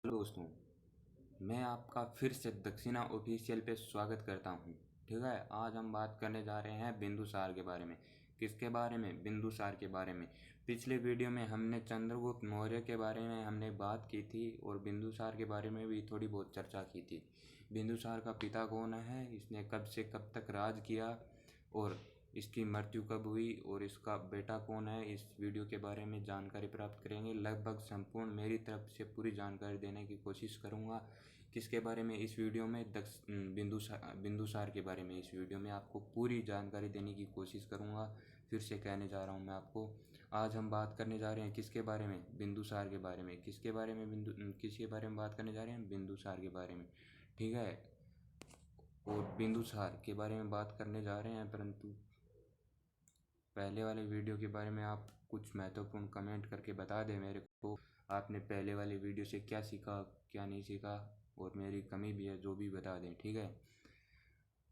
दोस्तों, मैं आपका फिर से दक्षिणा ऑफिशियल पे स्वागत करता हूँ। ठीक है, आज हम बात करने जा रहे हैं बिंदुसार के बारे में। किसके बारे में? बिंदुसार के बारे में। पिछले वीडियो में हमने चंद्रगुप्त मौर्य के बारे में हमने बात की थी और बिंदुसार के बारे में भी थोड़ी बहुत चर्चा की थी। बिंदुसार का पिता कौन है, इसने कब से कब तक राज किया और इसकी मृत्यु कब हुई और इसका बेटा कौन है, इस वीडियो के बारे में जानकारी प्राप्त करेंगे। लगभग संपूर्ण मेरी तरफ से पूरी जानकारी देने की कोशिश करूंगा। किसके बारे में? इस वीडियो में बिंदुसार के बारे में इस वीडियो में आपको पूरी जानकारी देने की कोशिश करूंगा। फिर से कहने जा रहा हूं मैं आपको, आज हम बात करने जा रहे हैं किसके बारे में? बिंदुसार के बारे में। किसके बारे में? किसके बारे में बात करने जा रहे हैं? बिंदुसार के बारे में। ठीक है, और बिंदुसार के बारे में बात करने जा रहे हैं, परंतु पहले वाले वीडियो के बारे में आप कुछ महत्वपूर्ण कमेंट करके बता दें मेरे को। आपने पहले वाले वीडियो से क्या सीखा, क्या नहीं सीखा, और मेरी कमी भी है जो भी बता दें। ठीक है,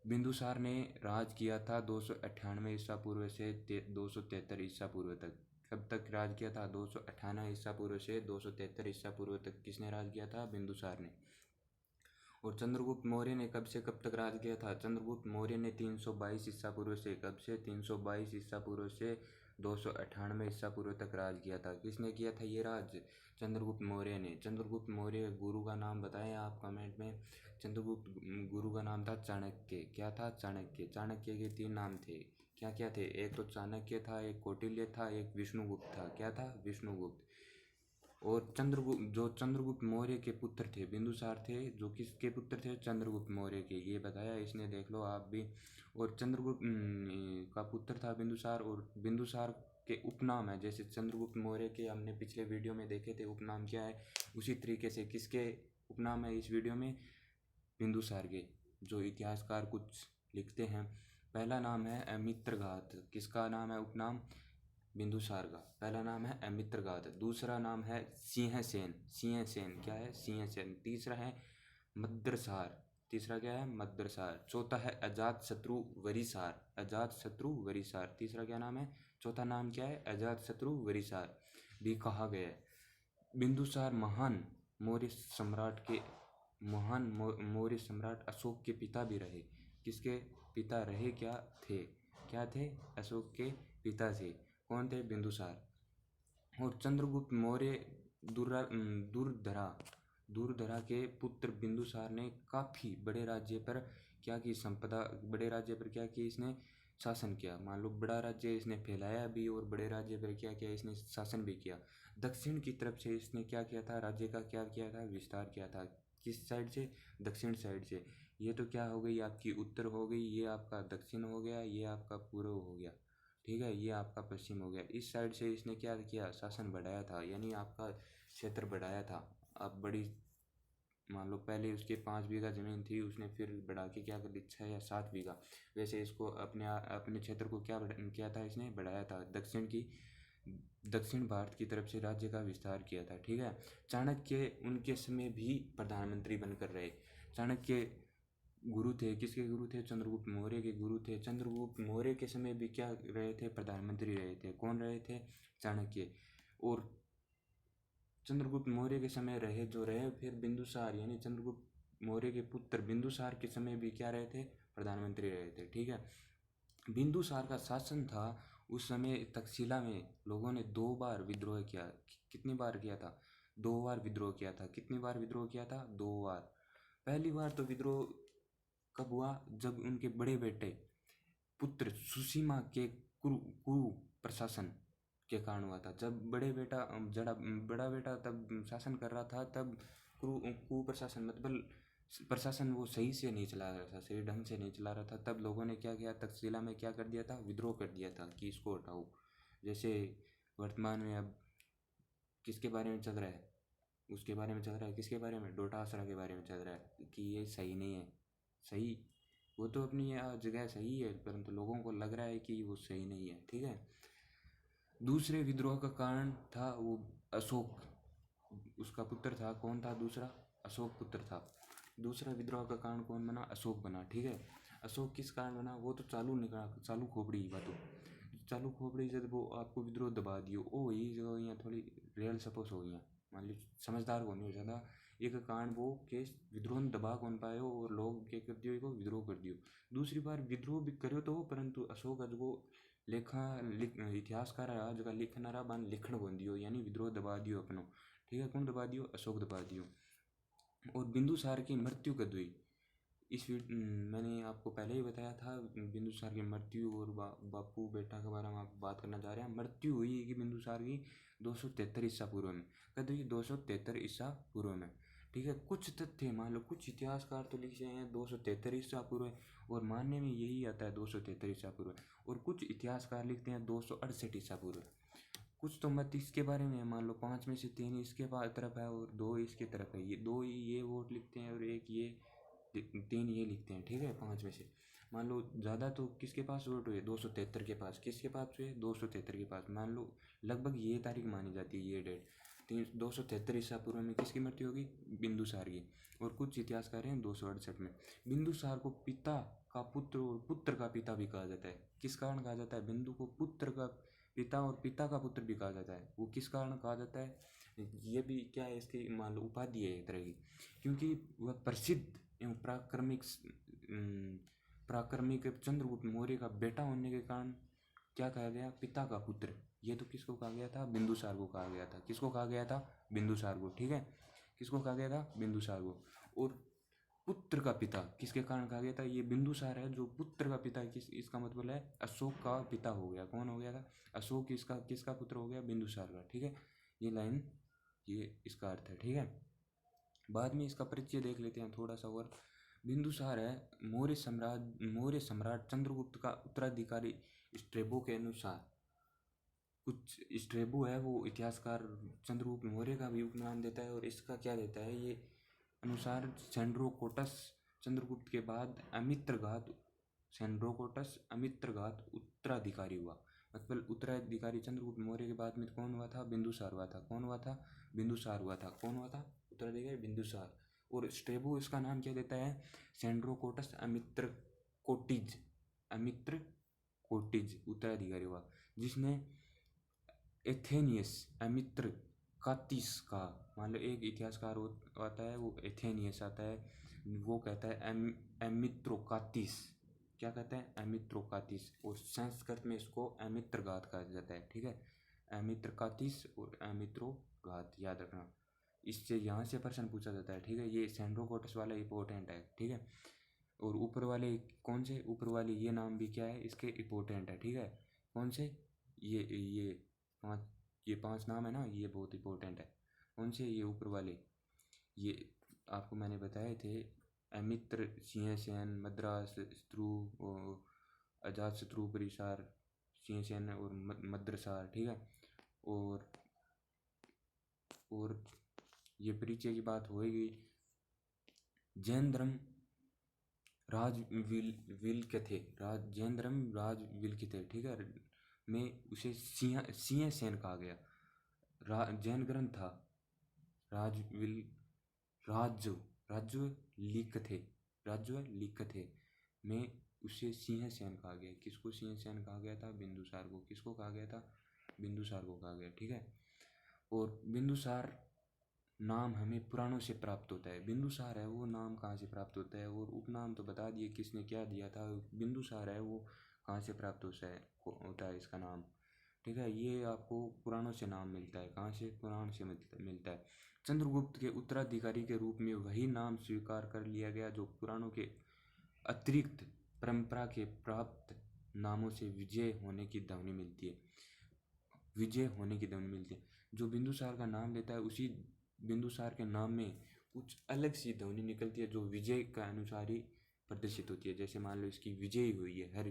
बिंदुसार ने राज किया था 298 ईसा पूर्व से 273 ईसा पूर्व तक। कब तक राज किया था? 298 ईसा पूर्व से 273 ईसा पूर्व तक किसने राज किया था? बिंदुसार ने। और चंद्रगुप्त मौर्य ने कब से कब तक राज किया था? चंद्रगुप्त मौर्य ने 322 ईसा पूर्व से, कब से? 322 ईसा पूर्व से 298 ईसा पूर्व तक राज किया था। किसने किया था ये राज? चंद्रगुप्त मौर्य ने। चंद्रगुप्त मौर्य गुरु का नाम बताएं आप कमेंट में। चंद्रगुप्त गुरु का नाम था चाणक्य। क्या था? चाणक्य। चाणक्य के 3 नाम थे। क्या क्या थे? एक तो चाणक्य था, एक कौटिल्य था, एक विष्णुगुप्त था। क्या था? विष्णुगुप्त। और चंद्रगुप्त मौर्य के पुत्र थे बिंदुसार थे, जो किसके पुत्र थे? चंद्रगुप्त मौर्य के। ये बताया इसने, देख लो आप भी। और चंद्रगुप्त का पुत्र था बिंदुसार, और बिंदुसार के उपनाम है, जैसे चंद्रगुप्त मौर्य के हमने पिछले वीडियो में देखे थे उपनाम क्या है, उसी तरीके से किसके उपनाम है इस वीडियो में? बिंदुसार के। जो इतिहासकार कुछ लिखते हैं, पहला नाम है अमित्रघात। किसका नाम है उपनाम? बिंदुसार का पहला नाम है अमित्रघात। दूसरा नाम है सिंहसेन। सिंहसेन क्या है? सिंहसेन। तीसरा है मद्रसार। तीसरा क्या है? मद्रसार। चौथा है अजातशत्रु वरिसार। अजातशत्रु वरिसार। तीसरा क्या नाम है? चौथा नाम क्या है? अजातशत्रु वरिसार भी कहा गया है। बिंदुसार महान मौर्य सम्राट अशोक के पिता भी रहे। किसके पिता रहे? क्या थे? अशोक के पिता थे। कौन थे? बिंदुसार। और चंद्रगुप्त मौर्य दुर्धरा दुर्धरा के पुत्र बिंदुसार ने काफ़ी बड़े राज्य पर क्या की संपदा, बड़े राज्य पर क्या की इसने? शासन किया। मान लो बड़ा राज्य इसने फैलाया भी और बड़े राज्य पर क्या किया इसने? शासन भी किया। दक्षिण की तरफ से इसने क्या किया था? राज्य का क्या किया था? विस्तार किया था। किस साइड से? दक्षिण साइड से। ये तो क्या हो गई आपकी? उत्तर हो गई, ये आपका दक्षिण हो गया, ये आपका पूर्व हो गया। ठीक है, ये आपका पश्चिम हो गया। इस साइड से इसने क्या किया? शासन बढ़ाया था, यानी आपका क्षेत्र बढ़ाया था। अब बड़ी, मान लो पहले उसके 5 बीघा ज़मीन थी, उसने फिर बढ़ा के क्या कर दी? 6 या 7 बीघा। वैसे इसको अपने क्षेत्र को क्या किया था इसने? बढ़ाया था। दक्षिण भारत की तरफ से राज्य का विस्तार किया था। ठीक है, चाणक्य उनके समय भी प्रधानमंत्री बनकर रहे। चाणक्य गुरु थे, किसके गुरु थे? चंद्रगुप्त मौर्य के गुरु थे। चंद्रगुप्त मौर्य के समय भी क्या रहे थे? प्रधानमंत्री रहे थे। कौन रहे थे? चाणक्य। और चंद्रगुप्त मौर्य के समय रहे फिर बिंदुसार, यानी चंद्रगुप्त मौर्य के पुत्र बिंदुसार के समय भी क्या रहे थे? प्रधानमंत्री रहे थे। ठीक है, बिंदुसार का शासन था उस समय तक्षशिला में लोगों ने 2 बार विद्रोह किया। कितनी बार किया था? 2 बार विद्रोह किया था। कितनी बार विद्रोह किया था? 2 बार। पहली बार तो विद्रोह कब हुआ? जब उनके बड़े बेटे पुत्र सुसीमा के कुरु प्रशासन के कारण हुआ था। जब बड़ा बेटा तब शासन कर रहा था, तब कु प्रशासन मतलब प्रशासन वो सही से नहीं चला रहा था, सही ढंग से नहीं चला रहा था। तब लोगों ने क्या किया? तक्षशिला में क्या कर दिया था? विद्रोह कर दिया था कि इसको हटाओ। जैसे वर्तमान में अब किसके बारे में चल रहा है? उसके बारे में चल रहा है। किसके बारे में? डोटा आसरा के बारे में चल रहा है कि ये सही नहीं है। सही, वो तो अपनी जगह सही है, परंतु लोगों को लग रहा है कि वो सही नहीं है। ठीक है, दूसरे विद्रोह का कारण था वो अशोक, उसका पुत्र था। कौन था दूसरा? अशोक पुत्र था। दूसरा विद्रोह का कारण कौन बना? अशोक बना। ठीक है, अशोक किस कारण बना? वो तो चालू खोपड़ी बातों, चालू खोपड़ी जब वो आपको विद्रोह दबा दियो, ओ ये जो यहाँ थोड़ी रियल सपोज हो गई, मान ली समझदार को नहीं हो ज़्यादा, एक कारण वो के विद्रोह ने दबा कौन पायो और लोग क्या कर दियो को विद्रोह कर दियो। दूसरी बार विद्रोह भी करो तो परंतु अशोक अजगो इतिहासकार है जगह लिखनारा बान लिखण बन दियो यानी विद्रोह दबा दियो अपनो। ठीक है, कौन दबा दियो? अशोक दबा दियो। और बिंदुसार की मृत्यु कब हुई? मैंने आपको पहले ही बताया था बिंदुसार की मृत्यु और बापू बेटा के बारे में आप बात करना चाह रहे हैं। मृत्यु हुई कि बिंदुसार की 273 ईसा पूर्व में। कद हुई? 273 ईसा पूर्व में। ठीक है, कुछ तथ्य मान लो, कुछ इतिहासकार तो लिखते हैं 273 ईसा पूर्व और मानने में यही आता है 273 ईसा पूर्व, और कुछ इतिहासकार लिखते हैं 268 ईसा पूर्व। कुछ तो मत इसके बारे में मान लो 5 में से 3 इसके तरफ है और 2 इसके तरफ है। ये 2 ये वोट लिखते हैं और 1 ये 3 ये लिखते हैं। ठीक है, 5 में से मान लो ज़्यादा तो किसके पास वोट हुए? 273 के पास। किसके पास हुए? 273 के पास। मान लो लगभग ये तारीख मानी जाती है, ये डेट 273 ईसा पूर्व में किसकी मृत्यु होगी? बिंदुसार की। और कुछ इतिहासकार हैं 268 में। बिंदुसार को पिता का पुत्र और पुत्र का पिता भी कहा जाता है। किस कारण कहा जाता है? बिंदु को पुत्र का पिता और पिता का पुत्र भी कहा जाता है। वो किस कारण कहा जाता है? ये भी क्या है, इसकी मान लो उपाधि है एक तरह की, क्योंकि वह प्रसिद्ध एवं प्राक्रमिक चंद्रगुप्त मौर्य का बेटा होने के कारण क्या कहा गया? पिता का पुत्र। ये तो किसको कहा गया था? बिंदुसार को कहा गया था। किसको कहा गया था? बिंदुसार को। ठीक है, किसको कहा गया था? बिंदुसार को। और पुत्र का पिता किसके कारण कहा गया था? ये बिंदुसार है जो पुत्र का पिता है। इसका मतलब है अशोक का पिता हो गया। कौन हो गया था? अशोक इसका किसका पुत्र हो गया? बिंदुसार का। ठीक है, ये लाइन ये इसका अर्थ है। ठीक है, बाद में इसका परिचय देख लेते हैं थोड़ा सा और। बिंदुसार है मौर्य सम्राट चंद्रगुप्त का उत्तराधिकारी। स्ट्रेबो के अनुसार, कुछ स्ट्रेबो है वो इतिहासकार चंद्रगुप्त मौर्य का भी उपनाम देता है और इसका क्या देता है ये अनुसार सेंड्रोकोटस चंद्रगुप्त के बाद अमित्रघात उत्तराधिकारी हुआ। मतलब उत्तराधिकारी चंद्रगुप्त मौर्य के बाद में कौन हुआ था? बिंदुसार हुआ था। कौन हुआ था? बिंदुसार हुआ था। कौन हुआ था? उत्तराधिकारी बिंदुसार। और स्ट्रेबो इसका नाम क्या देता है? सेंड्रोकोटस अमित्र कोटिज उत्तराधिकारी हुआ, जिसने एथेनियस अमित्र कातिस का, मान लो एक इतिहासकार आता है वो एथेनियस आता है, वो कहता है एमित्रोकातिस। क्या कहता है? एमित्रोकातिस। और संस्कृत में इसको अमित्रघात कहा जाता है। ठीक है, एमित्रकातिस और एमित्रोघात याद रखना, इससे यहाँ से प्रश्न पूछा जाता है। ठीक है, ये सेंड्रोकोटस वाला इंपॉर्टेंट है। ठीक है, और ऊपर वाले कौन से? ऊपर वाले ये नाम भी क्या है इसके? इंपॉर्टेंट है। ठीक है, कौन से? ये पांच ये 5 नाम है ना, ये बहुत इंपॉर्टेंट है। कौन से? ये ऊपर वाले, ये आपको मैंने बताए थे। अमित्र, सिंहसेन, मद्रास शत्रु, अजात शत्रु, परिसार, सिंहसेन और मद्रसार। ठीक है, और ये परिचय की बात होगी। जैन धर्म राज विल के थे। जैन धर्म राज विल के थे। ठीक है, में उसे सिंहसेन कहा गया। जैन ग्रंथ था राजविल राज्य लिख थे में उसे सिंहसेन कहा गया। किसको सिंहसेन कहा गया था? बिंदुसार को। किसको कहा गया था? बिंदुसार को कहा गया। ठीक है, और बिंदुसार नाम हमें पुराणों से प्राप्त होता है। बिंदुसार है वो नाम कहाँ से प्राप्त होता है? और उपनाम तो बता दिए किसने क्या दिया था। बिंदुसार है वो कहाँ से प्राप्त होता है इसका नाम। ठीक है, ये आपको पुराणों से नाम मिलता है। कहाँ से? पुराण से मिलता है। चंद्रगुप्त के उत्तराधिकारी के रूप में वही नाम स्वीकार कर लिया गया जो पुराणों के अतिरिक्त परंपरा के प्राप्त नामों से विजय होने की ध्वनि मिलती है। जो बिंदुसार का नाम लेता है उसी बिंदुसार के नाम में कुछ अलग सी ध्वनि निकलती है जो विजय का अनुसार ही प्रदर्शित होती है। जैसे मान लो इसकी विजय हुई है हर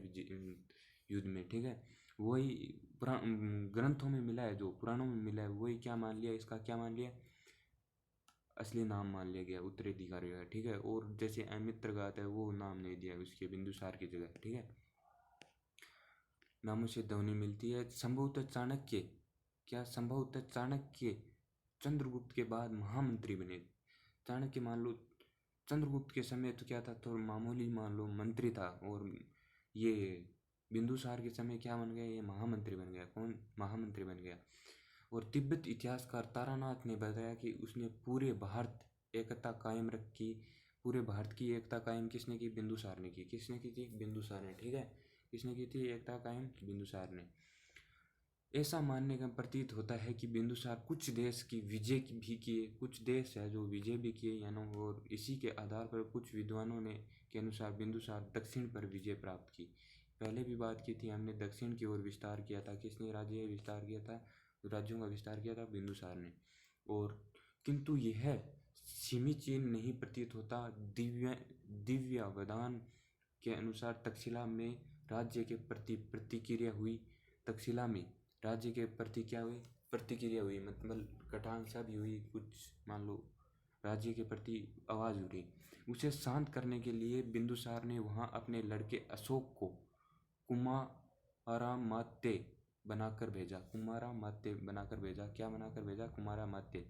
युद्ध में। ठीक है, वही ग्रंथों में मिला है, जो पुराणों में मिला है वही क्या मान लिया, इसका क्या मान लिया? असली नाम मान लिया गया उत्तराधिकारी का। ठीक है, और जैसे अमित्रघात है वो नाम नहीं दिया उसके बिंदुसार की जगह। ठीक है, नामों से ध्वनि मिलती है। संभवतः चाणक्य चंद्रगुप्त के बाद महामंत्री बने। चाणक्य मान लो चंद्रगुप्त के समय तो क्या था, तो मामूली मान लो मंत्री था, और ये बिंदुसार के समय क्या बन गया? ये महामंत्री बन गया। कौन? महामंत्री बन गया। और तिब्बत इतिहासकार तारानाथ ने बताया कि उसने पूरे भारत एकता कायम रखी, पूरे भारत की एकता कायम किसने की? बिंदुसार ने की। किसने की थी? बिंदुसार ने। ठीक है, किसने की थी एकता कायम? बिंदुसार ने। ऐसा मानने का प्रतीत होता है कि बिंदुसार कुछ देश की विजय भी किए, कुछ देश है जो विजय भी किए यानी, और इसी के आधार पर कुछ विद्वानों ने के अनुसार बिंदुसार दक्षिण पर विजय प्राप्त की। पहले भी बात की थी हमने, दक्षिण की ओर विस्तार किया था। किसने राज्य विस्तार किया था? राज्यों का विस्तार किया था बिंदुसार ने। और किंतु यह सीमित चिन्ह नहीं प्रतीत होता। दिव्य वदान के अनुसार तक्षशिला में राज्य के प्रति प्रतिक्रिया हुई। तक्षशिला में राज्य के प्रति क्या हुई? प्रतिक्रिया हुई, मतलब कटाक्षा भी हुई कुछ, मान लो राज्य के प्रति आवाज़ उठी। उसे शांत करने के लिए बिंदुसार ने वहाँ अपने लड़के अशोक को कुमारामात्य बनाकर भेजा। कुमारामात्य बनाकर भेजा। क्या बनाकर भेजा? कुमारामात्य,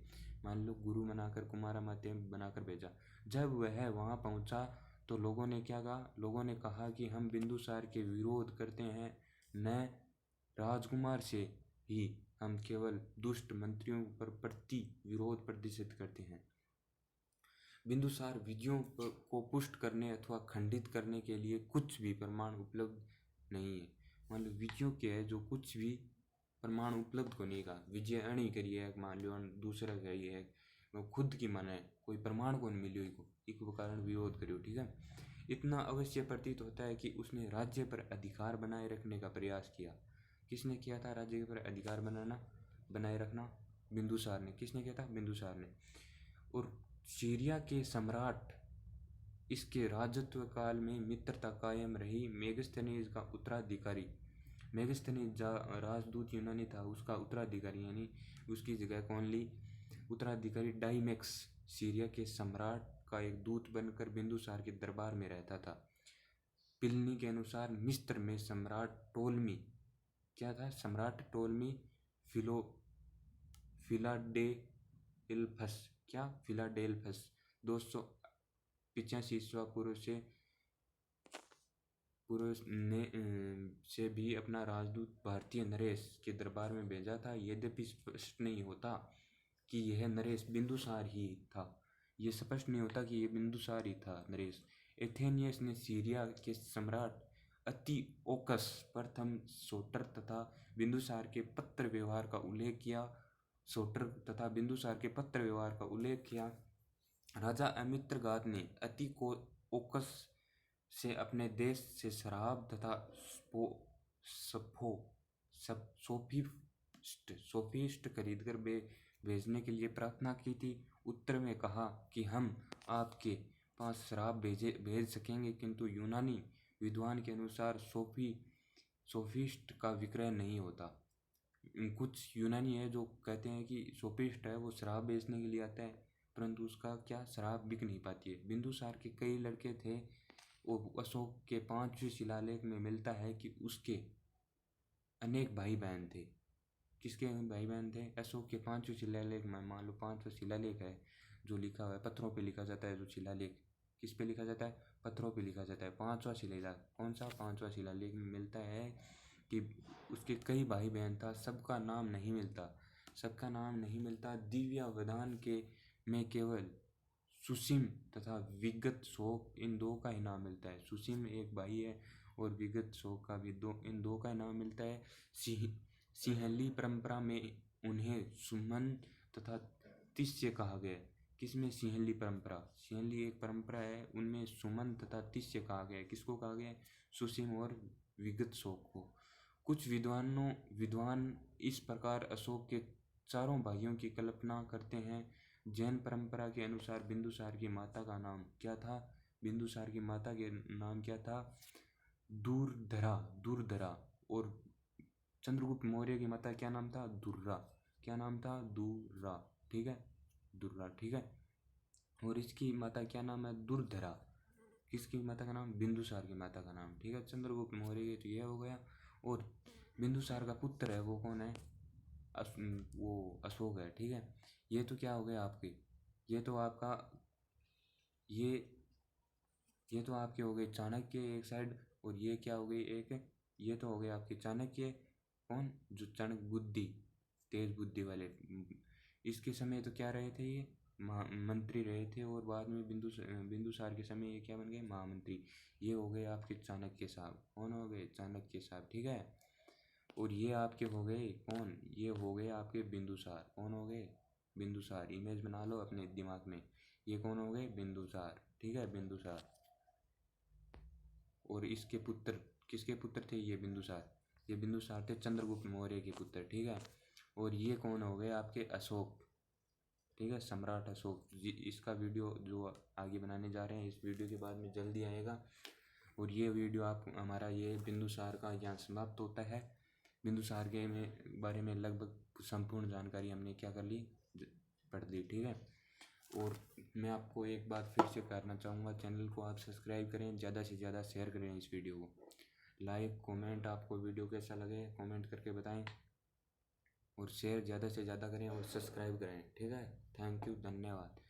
मान लो गुरु बनाकर कुमारामात्य बनाकर भेजा। जब वह वहाँ पहुँचा तो लोगों ने क्या कहा? लोगों ने कहा कि हम बिंदुसार के विरोध करते हैं, न राजकुमार से ही, हम केवल दुष्ट मंत्रियों पर प्रति विरोध प्रदर्शित करते हैं। बिंदुसार विजयों को पुष्ट करने अथवा खंडित करने के लिए कुछ भी प्रमाण उपलब्ध नहीं है। मान लो विजयों के है जो कुछ भी प्रमाण उपलब्ध को नहीं का, विजय अणी करी है मान लो, दूसरा कही है खुद की मन है, कोई प्रमाण को नहीं मिलियो इको कारण विरोध करियो। ठीक है, इतना अवश्य प्रतीत होता है कि उसने राज्य पर अधिकार बनाए रखने का प्रयास किया। किसने किया था राज्य पर अधिकार बनाए रखना? बिंदुसार ने। किसने किया था? बिंदुसार ने। और सीरिया के सम्राट इसके राजत्व काल में मित्रता कायम रही। मेगस्थनीज का उत्तराधिकारी, मेगस्थनीज राजदूत यूनानी था, उसका उत्तराधिकारी यानी उसकी जगह कौन ली? उत्तराधिकारी डाइमेक्स सीरिया के सम्राट का एक दूत बनकर बिंदुसार के दरबार में रहता था। प्लिनी के अनुसार मिस्र में सम्राट टोलमी क्या था? सम्राट टोलमी फिलाडेल्फस, क्या? फिलाडेल्फस 285 ईस्वा पूर्व से भी अपना राजदूत भारतीय नरेश के दरबार में भेजा था। यद्यपि स्पष्ट नहीं होता कि यह नरेश बिंदुसार ही था। ये स्पष्ट नहीं होता कि यह बिंदुसार ही था नरेश। एथेनियस ने सीरिया के सम्राट अंतिओकस प्रथम सोटर तथा बिंदुसार के पत्र व्यवहार का उल्लेख किया। सोटर तथा बिंदुसार के पत्र व्यवहार का उल्लेख किया। राजा अमित्रगाद ने अंतिओकस से अपने देश से शराब तथा सोफिस्ट खरीदकर भेजने के लिए प्रार्थना की थी। उत्तर में कहा कि हम आपके पास शराब भेज सकेंगे, किंतु यूनानी विद्वान के अनुसार सोफिस्ट का विक्रय नहीं होता। कुछ यूनानी है जो कहते हैं कि सोफिस्ट है वो शराब बेचने के लिए आता है, परंतु उसका क्या, शराब बिक नहीं पाती है। बिंदुसार के कई लड़के थे और अशोक के 5वें शिलालेख में मिलता है कि उसके अनेक भाई बहन थे। किसके भाई बहन थे? अशोक के 5वें शिलालेख में, मान लो 5वां शिलालेख है जो लिखा हुआ है, पत्थरों पे लिखा जाता है। जो शिलालेख किस पे लिखा जाता है? पत्थरों पे लिखा जाता है। 5वां शिलालेख कौन सा? 5वां शिलालेख में मिलता है कि उसके कई भाई बहन था। सबका नाम नहीं मिलता, सबका नाम नहीं मिलता। दिव्य वदान के में केवल सुसीम तथा विगत शोक, इन दो का ही नाम मिलता है। सुसीम एक भाई है और विगत शोक का भी इन दो का ही नाम मिलता है। सिंहली परंपरा में उन्हें सुमन तथा तिष्य कहा गया। किसमें? सिंहली परंपरा, सिंहली एक परंपरा है, उनमें सुमन तथा तिष्य कहा गया। किसको कहा गया? सुसीम और विगत शोक को। कुछ विद्वान इस प्रकार अशोक के चारों भाइयों की कल्पना करते हैं। जैन परंपरा के अनुसार बिंदुसार की माता का नाम क्या था? बिंदुसार की माता के नाम क्या था? दुर्धरा। और चंद्रगुप्त मौर्य की माता क्या नाम था? दुर्रा। क्या नाम था? दुर्रा। ठीक है, दुर्रा। ठीक है, और इसकी माता क्या नाम है? दुर्धरा। किसकी माता का नाम? बिंदुसार की माता का नाम। ठीक है, चंद्रगुप्त मौर्य तो यह हो गया। और बिंदुसार का पुत्र है वो कौन है? वो अशोक है। ठीक है, ये तो क्या हो गया आपके, ये तो आपका ये तो आपके हो गए चाणक्य एक साइड, और ये क्या हो गई एक, ये तो हो गए आपके चाणक्य। कौन? जो चाणक्य बुद्धि, तेज बुद्धि वाले। इसके समय तो क्या रहे थे ये? मंत्री रहे थे, और बाद में बिंदुसार के समय ये क्या बन गए, महामंत्री। ये हो गए आपके चाणक्य साहब। कौन हो गए, चाणक्य साहब, ठीक है। और ये आपके हो गए कौन, ये हो गए आपके बिंदुसार। कौन हो गए, बिंदुसार। इमेज बना लो अपने दिमाग में, ये कौन हो गए, बिंदुसार, ठीक है, बिंदुसार। और इसके पुत्र, किसके पुत्र थे ये, बिंदुसार। ये बिंदुसार थे चंद्रगुप्त मौर्य के पुत्र, ठीक है। और ये कौन हो गए आपके, अशोक, ठीक है, सम्राट अशोक जी। इसका वीडियो जो आगे बनाने जा रहे हैं, इस वीडियो के बाद में जल्दी आएगा। और ये वीडियो आप हमारा, ये बिंदुसार का यहाँ समाप्त होता है। बिंदुसार के बारे में लगभग संपूर्ण जानकारी हमने क्या कर ली, पढ़ ली, ठीक है। और मैं आपको एक बात फिर से करना चाहूँगा, चैनल को आप सब्सक्राइब करें, ज़्यादा से ज़्यादा शेयर करें इस वीडियो को, लाइक कमेंट, आपको वीडियो कैसा लगे कमेंट करके बताएं, और शेयर ज़्यादा से ज़्यादा करें और सब्सक्राइब करें, ठीक है। थैंक यू, धन्यवाद।